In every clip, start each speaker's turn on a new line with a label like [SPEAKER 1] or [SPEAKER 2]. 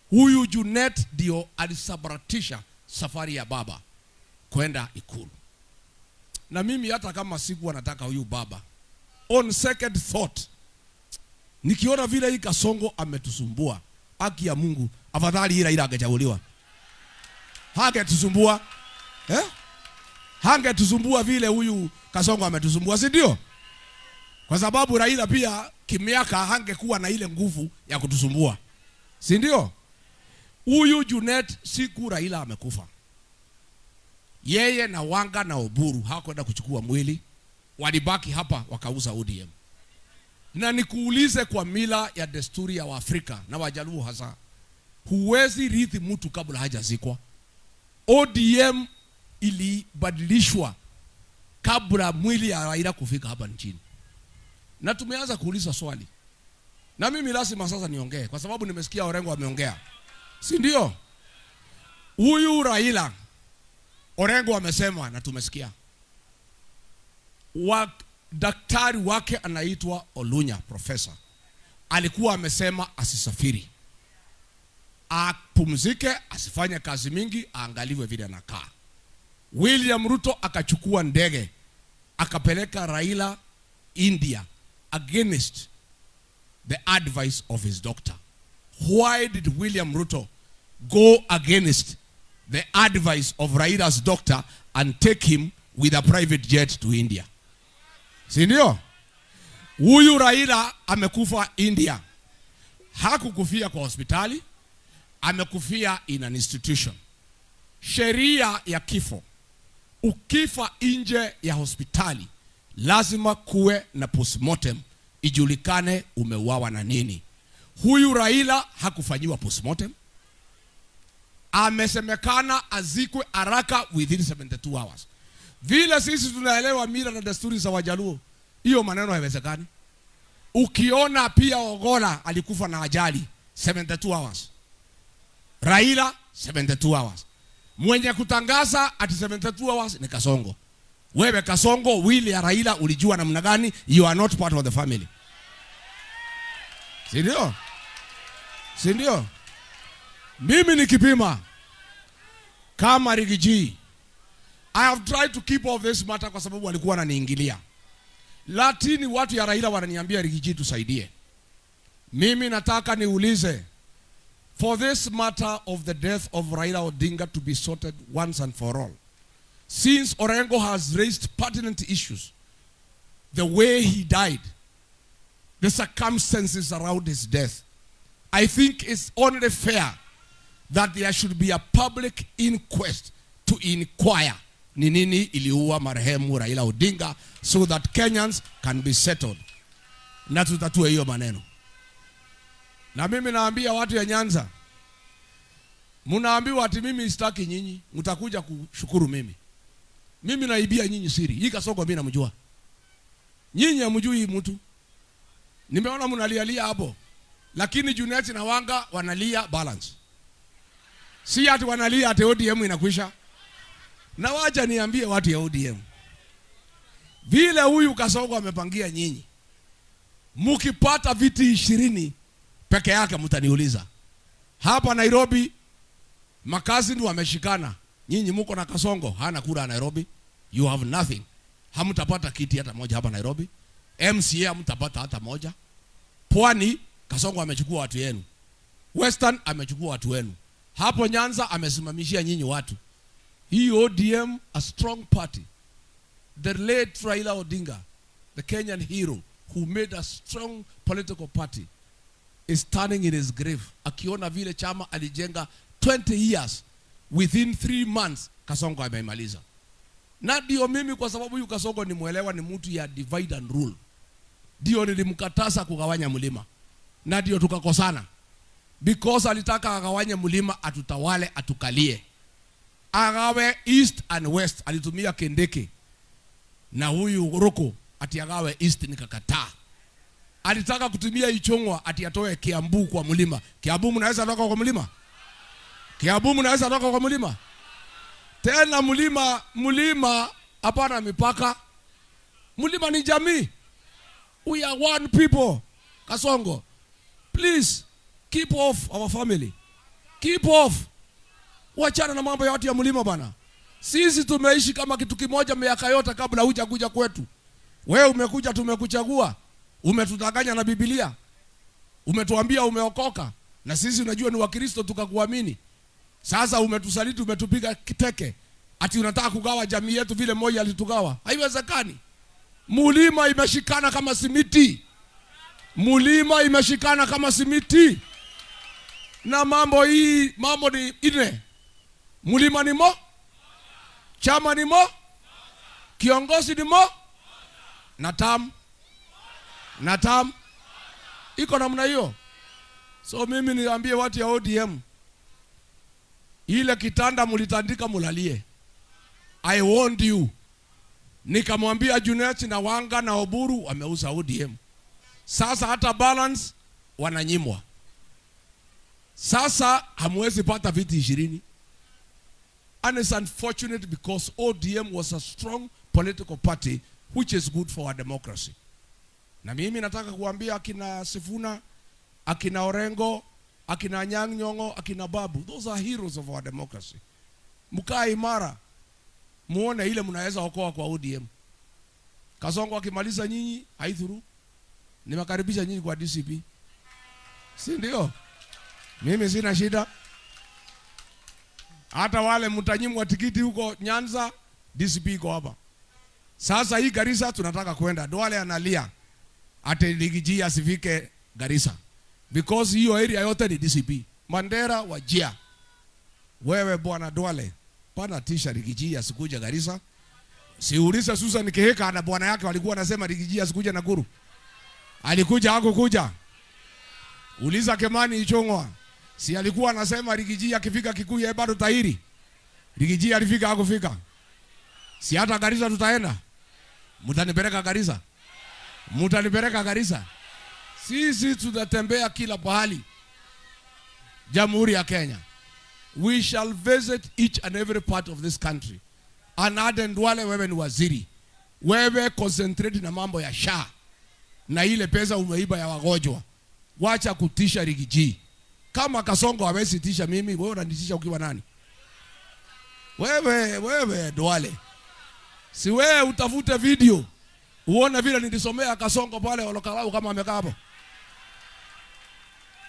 [SPEAKER 1] Huyu Junet ndio alisabaratisha safari ya baba kwenda Ikulu. Na mimi hata kama sikuwa nataka huyu baba, on second thought, nikiona vile hii Kasongo ametusumbua, haki ya Mungu, afadhali Raila angechaguliwa. Hangetusumbua. Hangetusumbua vile huyu Kasongo ametusumbua, si ndio? Kwa sababu Raila pia kimiaka hangekuwa na ile nguvu ya kutusumbua, si ndio? Huyu Junet siku Raila amekufa, yeye na Wanga na Oburu hawakwenda kuchukua mwili, walibaki hapa wakauza ODM. Na nikuulize, kwa mila ya desturi ya Waafrika na Wajaluo hasa, huwezi rithi mtu kabla hajazikwa. ODM ilibadilishwa kabla mwili ya Raila kufika hapa nchini. Na tumeanza kuuliza swali, na mimi lazima sasa niongee kwa sababu nimesikia Orengo ameongea, si ndio? Huyu Raila, Orengo amesema na tumesikia, daktari wake anaitwa Olunya, profesa, alikuwa amesema asisafiri, apumzike, asifanye kazi mingi, aangaliwe vile anakaa. William Ruto akachukua ndege akapeleka Raila India against the advice of his doctor. Why did William Ruto go against the advice of Raila's doctor and take him with a private jet to India? Si ndio? Huyu Raila amekufa India. Hakukufia kwa hospitali, amekufia in an institution. Sheria ya kifo, ukifa nje ya hospitali lazima kuwe na postmortem, ijulikane umeuawa na nini. Huyu Raila hakufanyiwa postmortem. Amesemekana azikwe haraka within 72 hours. Vile sisi tunaelewa mila na desturi za Wajaluo, hiyo maneno haiwezekani. Ukiona pia Ogola alikufa na ajali 72 hours. Raila 72 hours. Mwenye kutangaza ati 72 hours ni Kasongo. Wewe Kasongo, wili ya Raila ulijua namna gani? You are not part of the family. Si ndio? Si ndio? Mimi nikipima kama Rigiji, I have tried to keep off this matter kwa sababu walikuwa wananiingilia. Lakini watu ya Raila wananiambia Rigiji tusaidie. Mimi nataka niulize, for this matter of the death of Raila Odinga to be sorted once and for all, since Orengo has raised pertinent issues, the way he died, the circumstances around his death, I think it's only fair that there should be a public inquest to inquire ni nini iliua marehemu Raila Odinga, so that Kenyans can be settled. Na tutatue hiyo maneno. Na mimi naambia watu ya Nyanza, mnaambiwa ati mimi sitaki nyinyi, mtakuja kushukuru mimi. Mimi naibia nyinyi siri. Hii Kasongo mimi namjua. Nyinyi hamjui mtu. Nimeona mnalialia hapo. Lakini Junet na Wanga wanalia balance. Si ati wanalia ati ODM inakwisha. Na wacha niambie watu ya ODM, vile huyu Kasongo amepangia nyinyi, mkipata viti 20 peke yake mtaniuliza. Hapa Nairobi makazi ndio wameshikana. Nyinyi mko na Kasongo, hana kura Nairobi. You have nothing. Hamtapata kiti hata moja hapa Nairobi. MCA hamtapata hata moja. Pwani Kasongo amechukua watu yenu. Western amechukua watu wenu. Hapo Nyanza amesimamishia nyinyi watu. Hii ODM, a strong party. The late Raila Odinga, the Kenyan hero who made a strong political party, is standing in his grave. Akiona vile chama alijenga 20 years, within 3 months Kasongo ameimaliza. Na ndio mimi, kwa sababu huyu Kasongo ni muelewa, ni mtu ya divide and rule, ndio nilimkataza kugawanya mlima. Na ndio tukakosana, because alitaka agawanye mlima atutawale, atukalie. Agawe east and west, alitumia Kendeke. Na huyu Ruko ati agawe east, nikakataa. Alitaka kutumia Ichongwa ati atoe Kiambu kwa mlima. Kiambu mnaweza toka kwa mlima? Kiambu mnaweza toka kwa mlima? Tena mlima hapana mipaka. Mlima ni jamii. We are one people. Kasongo, please keep off our family. Keep off. Wachana na mambo ya watu ya mlima bana. Sisi tumeishi kama kitu kimoja miaka yote kabla huja kuja kwetu. Wewe umekuja, tumekuchagua. Umetudanganya na Biblia. Umetuambia umeokoka. Na sisi unajua ni Wakristo tukakuamini. Sasa umetusaliti, umetupiga kiteke. Ati unataka kugawa jamii yetu vile moja alitugawa. Haiwezekani. Mulima imeshikana kama simiti. Mulima imeshikana kama simiti. Na mambo ni ine. Mulima ni mo. Chama ni mo. Kiongozi ni mo. Natam. Iko namna hiyo. So mimi niambie watu ya ODM, ile kitanda mulitandika mulalie. I warned you. Nikamwambia Junet na Wanga na Oburu wameuza ODM. Sasa hata balance wananyimwa. Sasa hamwezi pata viti 20. And it's unfortunate because ODM was a strong political party which is good for our democracy. Na mimi nataka kuambia akina Sifuna, akina Orengo, akina Anyang' Nyong'o, akina Babu, those are heroes of our democracy. Mkaa imara, muone ile mnaweza okoa kwa ODM. Kasongo akimaliza nyinyi, haidhuru. Nimekaribisha nyinyi kwa DCP. Si ndio? Mimi sina shida. Hata wale mtanyimwa tikiti huko Nyanza, DCP iko hapa. Sasa hii Garissa tunataka kwenda. Duale analia ate Rigiji asifike Garissa. Because hiyo area yote ni DCP. Mandera, Wajia. Wewe bwana Duale, pana tisha Rigiji asikuja Garissa. Siuliza Susan Kihika na bwana yake walikuwa wanasema Rigiji asikuja Nakuru. Alikuja hakukuja. Uliza Kemani Ichong'wa. Si alikuwa anasema Rigiji akifika Kikuyu bado tahiri. Rigiji alifika hakufika. Si hata Garissa tutaenda. Mtanipeleka Garissa. Mtanipeleka Garissa. Sisi tutatembea kila pahali. Jamhuri ya Kenya. We shall visit each and every part of this country. Anade Ndwale wewe ni waziri. Wewe concentrate na mambo ya SHA. Na ile pesa umeiba ya wagonjwa. Wacha kutisha Rigiji. Kama Kasongo hawezi tisha mimi, wewe unanitisha ukiwa nani? Wewe Duale. Si wewe utafute video. Uone vile nilisomea Kasongo pale Olokalau kama amekaa hapo.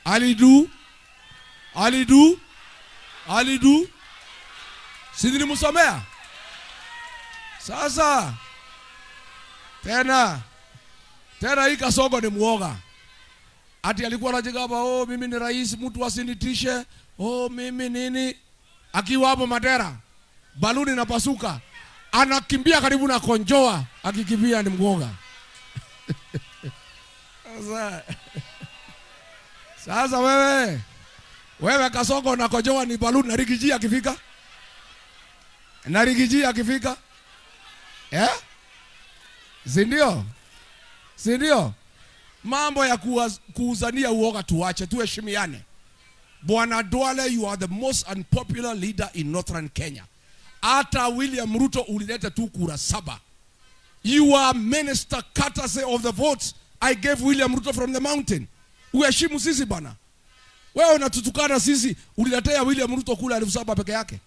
[SPEAKER 1] Alidu. Si nilimsomea? Sasa tena hii Kasongo ni muoga. Ati alikuwa anajigamba, oh mimi ni rais, mtu asinitishe, oh mimi nini. Akiwa hapo Madera, baluni inapasuka, anakimbia karibu na konjoa, akikimbia ni mwoga. Sasa wewe Kasongo na konjoa ni baluni na Rigiji akifika? Na Rigiji akifika? Sindio? Mambo ya kuuzania uoga tuache, tuheshimiane. Bwana Duale, you are the most unpopular leader in Northern Kenya. Hata William Ruto ulileta tu kura 7. You are minister courtesy of the votes I gave William Ruto from the mountain. Uheshimu sisi bana. Wewe unatutukana sisi, uliletea William Ruto kula 7,000 peke yake.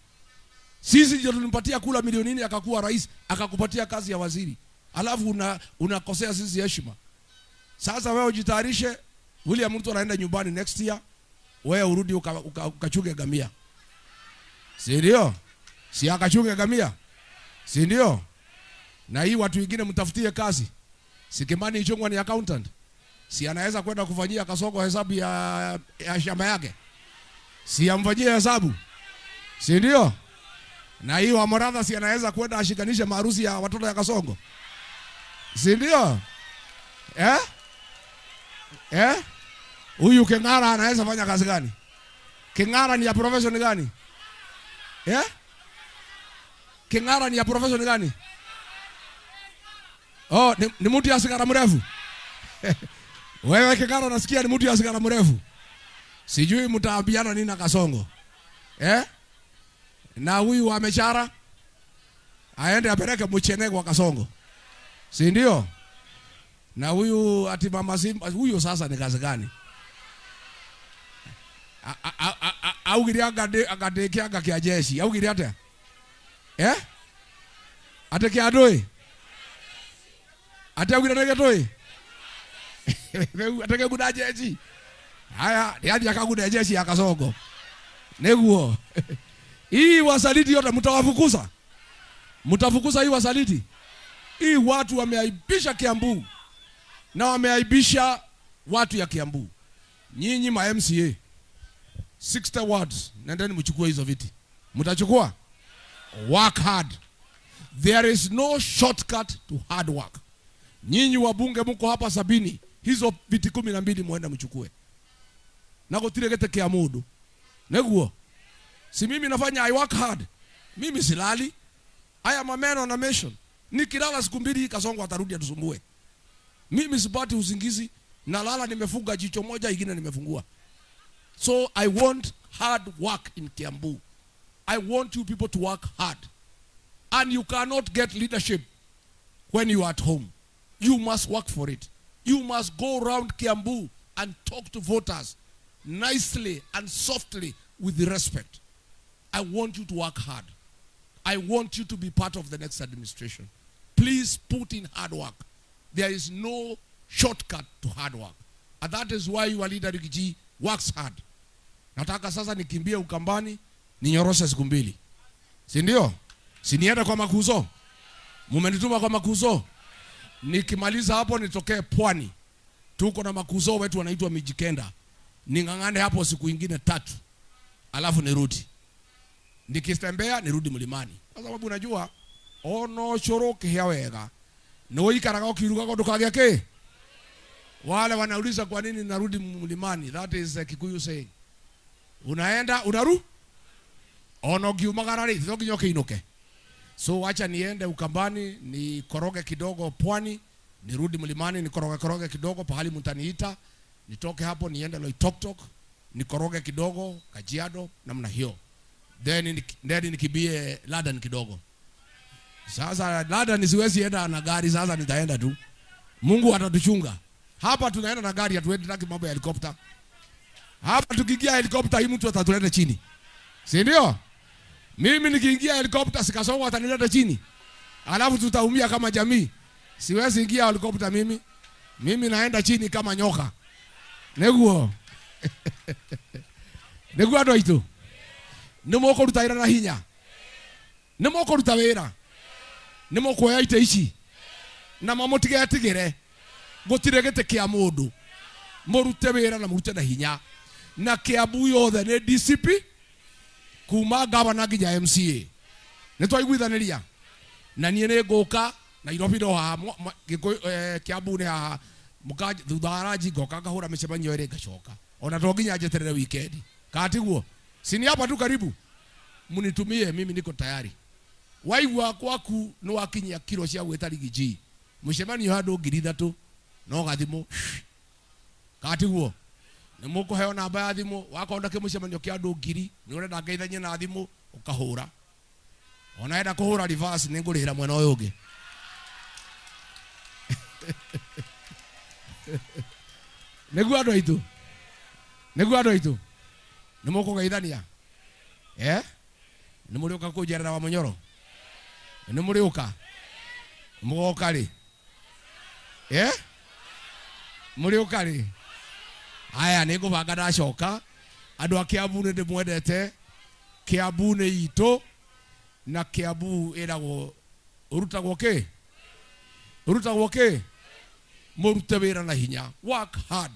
[SPEAKER 1] Sisi ndio tulimpatia kula milioni 4 akakuwa rais, akakupatia kazi ya waziri. Alafu unakosea sisi heshima. Sasa wewe ujitayarishe, William Ruto anaenda nyumbani next year. Wewe urudi ukachunge gamia. Si ndio? Si akachunge gamia. Si ndio? Na hii watu wengine mtafutie kazi. Si Kimani Ichung'wa ni accountant. Si anaweza kwenda kufanyia Kasongo hesabu ya shamba yake. Si amfanyie hesabu. Si ndio? Na hii wa Moratha si anaweza kwenda ashikanishe maharusi ya watoto ya Kasongo. Si ndio? Huyu King'ara anaweza fanya kazi gani? King'ara ni ya profession gani? King'ara ni ya profession gani? Oh, ni mtu ya sigara mrefu. Wewe King'ara nasikia ni mtu ya sigara mrefu. Sijui mtaambiana nini na Kasongo. Na huyu amechara aende apeleke mchene kwa Kasongo. Si ndio? Na huyu ati Mama Simba, huyu sasa ni kazi gani? augire agade kianga kia jeshi augire atia ate kia ndoi ate augire nege ndoi ate kuguda jeshi haya ndiathi akaguda jeshi akasogo neguo hii wasaliti yote mtawafukuza hii wasaliti. Hii watu wameaibisha Kiambu na wameaibisha watu ya Kiambu. Nyinyi ma MCA 60 wards, nendeni mchukue hizo viti. Mtachukua? Work hard. There is no shortcut to hard work. Nyinyi wabunge mko hapa 70, hizo viti 12 muende mchukue. Na gutiregete Kiamudu. Neguo. Si mimi nafanya I work hard. Mimi silali. I am a man on a mission. Nikilala siku 2 Kasongo atarudi atusumbue. Mimi sipati usingizi, nalala nimefunga jicho moja ingine nimefungua. So I want hard work in Kiambu. I want you people to work hard. And you cannot get leadership when you are at home. You must work for it. You must go around Kiambu and talk to voters nicely and softly with respect. I want you to work hard. I want you to be part of the next administration. Please put in hard work. There is no shortcut to hard work. And that is why your leader Rigiji works hard. Nataka sasa nikimbie Ukambani, ninyoroshe siku 2. Si ndio? Si nienda kwa makuzo. Mumenituma kwa makuzo. Nikimaliza hapo nitokee Pwani. Tuko na makuzo wetu wanaitwa Mijikenda. Ningangane hapo siku ingine 3. Alafu nirudi. Nikitembea nirudi mlimani. Kwa sababu unajua ono choroke hia wega. No ikaraga ukiruka kwa dukagia ke. Wale wanauliza kwa nini narudi mlimani. That is Kikuyu saying. Unaenda unaru? Ono giumagara ri thogi nyoke inoke. So acha niende Ukambani ni koroge kidogo Pwani, nirudi mlimani ni koroge kidogo pahali mtaniita, nitoke hapo niende Loitoktok, ni koroge kidogo Kajiado namna hiyo. Then nikibie Ladan kidogo. Sasa Ladan siwezi enda na gari, sasa nitaenda tu. Mungu atatuchunga. Hapa tunaenda na gari, hatuendi na mambo ya helikopta. Hapa tukiingia helikopta hii mtu atatuleta chini. Si ndio? Mimi nikiingia helikopta sikasongo atanileta chini. Alafu tutaumia kama jamii. Siwezi ingia helikopta mimi. Mimi naenda chini kama nyoka. Neguo. Neguo ndo itu. Nimoko rutaira na hinya. Nimoko rutawira. Nimoko ya ite ici. Na mamotige atigire. Gutiregete kia mundu. Morute wira na murute na hinya. Na Kiambu yothe ne DCP kuma gavana nginya MCA. Nitwaiguithaniria. Na nie ne ngoka Nairobi ndo ha Kiambu ne ha mukaji thutaraji ngoka ngahura micemanio ire ngacoka. Ona to nginya njeterere weekend. Katiguo. Sini hapa tu karibu. Munitumie mimi niko tayari. Waigwa kwaku no wakinyia kilo cia gweta Rigiji. Mucemanio handu 3,000 no gathimo. Katiguo. Nimuko heo namba ya thimu wakonda kimucemanio kia andu 2,000 ni urenda ngeithanye na thimu ukahura. Ona enda kuhura reverse ningurihira mwena uyu ungi. Niguo andu aitu. Niguo andu aitu. Nimuko geithania. Nimuriuka kujerera wa Munyoro. Nimuriuka. Mugoka ri. Muriuka ri. Aya nego bagada shoka andu a Kiambu ne ndimwendete. Kiambu ne ito na Kiambu erago urutagwo ke murute wira na hinya. Work hard.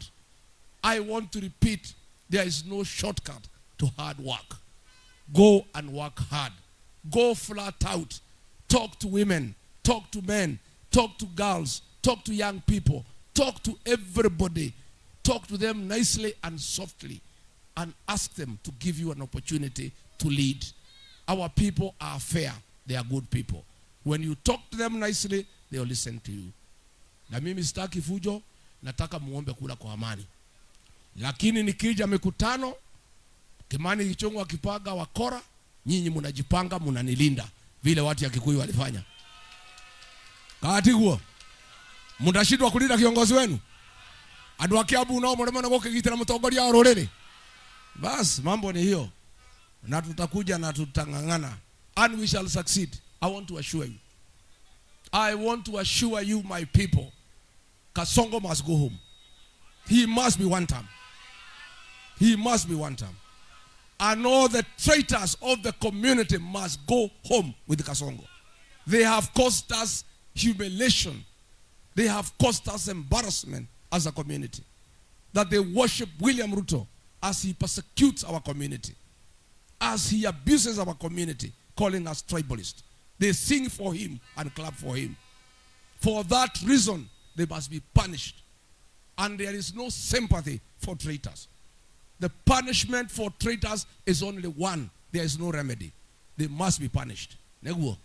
[SPEAKER 1] I want to repeat, there is no shortcut to hard work. Go and work hard. Go flat out. Talk to women, talk to men, talk to girls, talk to young people, talk to everybody. Talk to them nicely and softly and ask them to give you an opportunity to lead. Our people are fair. They are good people. When you talk to them nicely, they will listen to you. Na mimi sitaki fujo, nataka muombe kula kwa amani. Lakini nikija mikutano, Kimani Ichung'wa akipaga wakora, nyinyi mnajipanga mnanilinda vile watu ya Kikuyu walifanya. Katiguo. Mndashindwa kulinda kiongozi wenu. Andu a Kiambu nao murema na gukigitira mutongoria wa ruriri. Bas mambo ni hiyo. na tutakuja na tutangangana, and we shall succeed. I want to assure you. I want to assure you, my people, Kasongo must go home. He must be one term. He must be one term. And all the traitors of the community must go home with Kasongo. They have caused us humiliation. They have caused us embarrassment as a community. That they worship William Ruto as he persecutes our community, as he abuses our community, calling us tribalists. They sing for him and clap for him. For that reason, they must be punished. And there is no sympathy for traitors. The punishment for traitors is only one. There is no remedy. They must be punished. Negwo.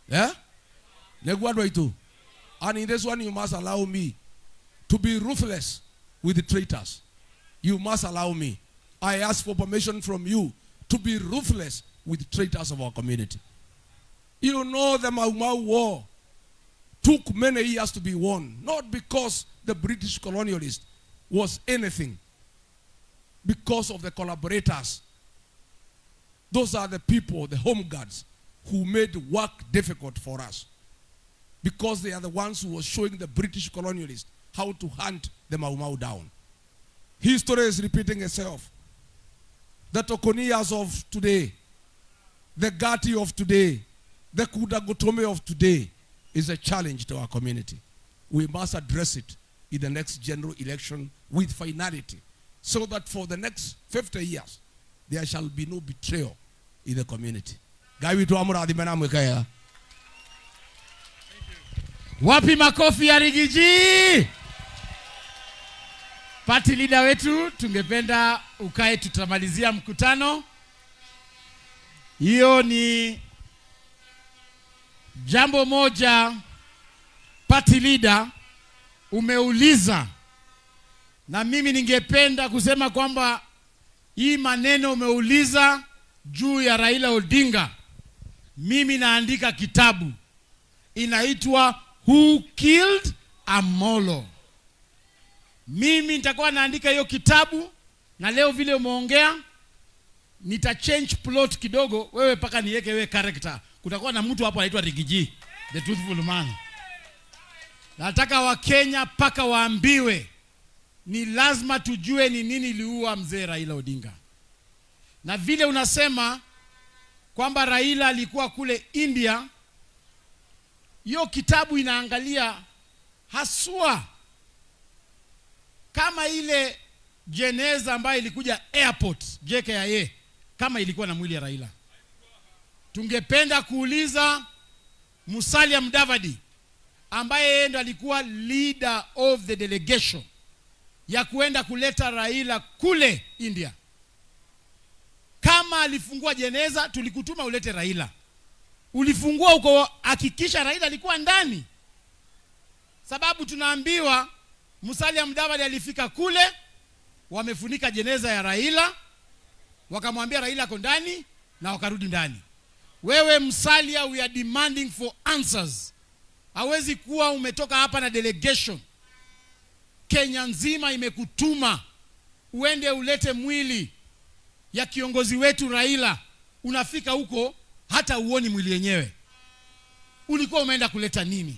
[SPEAKER 1] Yeah? Negwo do itu. And in this one, you must allow me to be ruthless with the traitors. You must allow me. I ask for permission from you to be ruthless with the traitors of our community. You know the Mau Mau War took many years to be won. Not because the British colonialist was anything. Because of the collaborators. Those are the people, the home guards, who made work difficult for us. Because they are the ones who were showing the British colonialists how to hunt the Mau Mau down. History is repeating itself. The Tokonias of today, the Gati of today, the Kudagotome of today is a challenge to our community. We must address it in the next general election with finality, so that for the next 50 years, there shall be no betrayal in the community.
[SPEAKER 2] Wapi makofi ya Rigiji? Party leader wetu, tungependa ukae, tutamalizia mkutano. Hiyo ni jambo moja. Party leader umeuliza, na mimi ningependa kusema kwamba hii maneno umeuliza juu ya Raila Odinga, mimi naandika kitabu inaitwa Who Killed Amolo. Mimi nitakuwa naandika hiyo kitabu, na leo vile umeongea nita change plot kidogo, wewe paka niweke wewe character. Kutakuwa na mtu hapo anaitwa Rigiji, the truthful man. Nataka Wakenya paka waambiwe ni lazima tujue ni nini iliua mzee Raila Odinga. Na vile unasema kwamba Raila alikuwa kule India, hiyo kitabu inaangalia haswa kama ile jeneza ambayo ilikuja airport JKIA, kama ilikuwa na mwili ya Raila. Tungependa kuuliza Musalia Mudavadi, ambaye yeye ndo alikuwa leader of the delegation ya kuenda kuleta Raila kule India, kama alifungua jeneza, tulikutuma ulete Raila. Ulifungua uko hakikisha Raila alikuwa ndani? Sababu tunaambiwa Musalia Mudavadi alifika kule, wamefunika jeneza ya Raila, wakamwambia Raila ako ndani, na wakarudi ndani. Wewe Musalia, we are demanding for answers. Hawezi kuwa umetoka hapa na delegation, Kenya nzima imekutuma uende ulete mwili ya kiongozi wetu Raila, unafika huko hata uoni mwili yenyewe. Ulikuwa umeenda kuleta nini?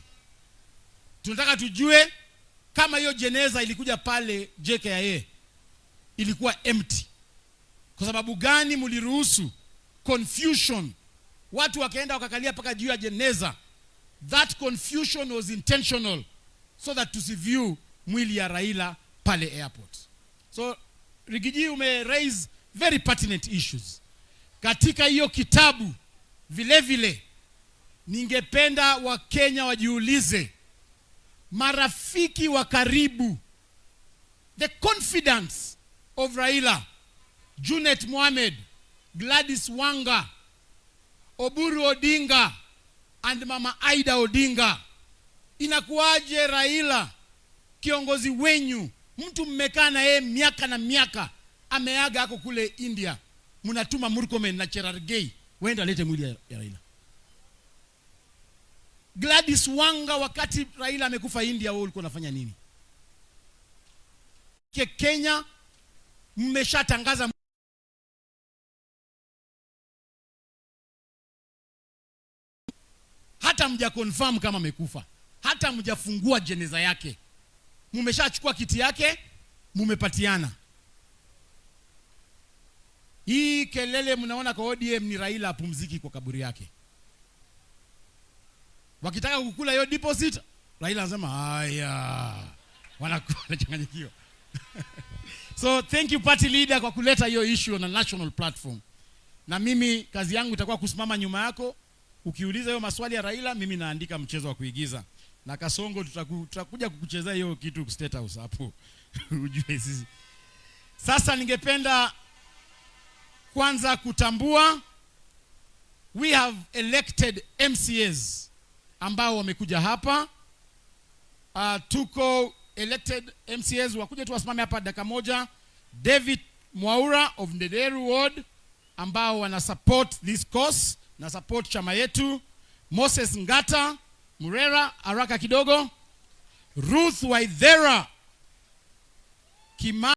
[SPEAKER 2] Tunataka tujue kama hiyo jeneza ilikuja pale JKIA ilikuwa empty. Kwa sababu gani mliruhusu confusion? Watu wakaenda wakakalia paka juu ya jeneza. That confusion was intentional, so that tusiview mwili ya Raila pale airport. So Rigiji, ume raise very pertinent issues. Katika hiyo kitabu vile vile ningependa Wakenya wajiulize, marafiki wa karibu, the confidence of Raila, Junet Mohamed, Gladys Wanga, Oburu Odinga and Mama Aida Odinga. Inakuaje Raila, kiongozi wenyu, mtu mmekaa na yeye miaka na miaka, ameaga ako kule India, mnatuma Murkomen na Cherargei wenda lete mwili ya Raila? Gladys Wanga, wakati Raila amekufa India, wewe ulikuwa unafanya nini? Kenya mmeshatangaza hata mja confirm kama amekufa, hata mjafungua jeneza yake, mumeshachukua kiti yake, mumepatiana. Hii kelele mnaona kwa ODM ni Raila apumziki kwa kaburi yake. Wakitaka kukula hiyo deposit, Raila anasema haya, wanachanganyikiwa. So thank you party leader kwa kuleta hiyo issue on a national platform. Na mimi kazi yangu itakuwa kusimama nyuma yako. Ukiuliza hiyo maswali ya Raila, mimi naandika mchezo wa kuigiza. Na Kasongo tutakuja kukuchezea hiyo kitu State House hapo. Ujue sisi. Sasa ningependa kwanza kutambua we have elected MCAs ambao wamekuja hapa. Tuko elected MCAs wakuja tu wasimame hapa dakika moja. David Mwaura of Ndederu Ward ambao wana support this cause na support chama yetu. Moses Ngata Murera, haraka kidogo. Ruth Waithera Kima